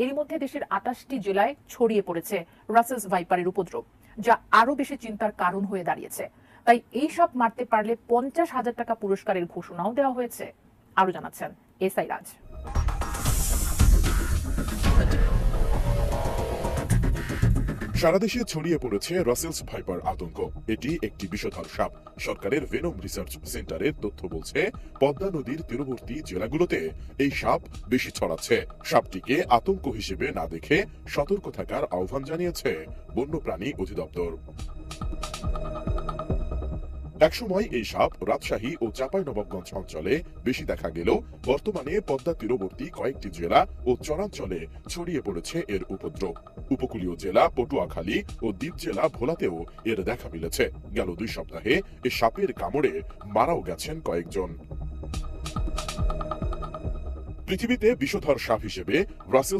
এরই মধ্যে দেশের 28টি জেলায় ছড়িয়ে পড়েছে রাসেলস ভাইপারের উপদ্রব, যা আরো বেশি চিন্তার কারণ হয়ে দাঁড়িয়েছে। তাই এই সব মারতে পারলে 50,000 টাকা পুরস্কারের ঘোষণাও দেওয়া হয়েছে। আরো জানাচ্ছেন এসআই রাজ। সারা দেশে ছড়িয়ে পড়েছে রাসেলস ভাইপার আতঙ্ক। এটি একটি বিষধর সাপ। সরকারের ভেনম রিসার্চ সেন্টারের তথ্য বলছে, পদ্মা নদীর তীরবর্তী জেলাগুলোতে এই সাপ বেশি ছড়াচ্ছে। সাপটিকে আতঙ্ক হিসেবে না দেখে সতর্ক থাকার আহ্বান জানিয়েছে বন্যপ্রাণী অধিদপ্তর। একসময় এই সাপ রাজশাহী ও চাঁপাইনবাবগঞ্জ অঞ্চলে বেশি দেখা গেলেও বর্তমানে পদ্মা তীরবর্তী কয়েকটি জেলা ও চরাঞ্চলে ছড়িয়ে পড়েছে এর উপদ্রব। উপকূলীয় জেলা পটুয়াখালী ও দ্বীপ জেলা ভোলাতেও এর দেখা মিলেছে। গেল 2 সপ্তাহে এ সাপের কামড়ে মারাও গেছেন কয়েকজন। পৃথিবীতে বিষধর সাপ হিসেবে রাসেলস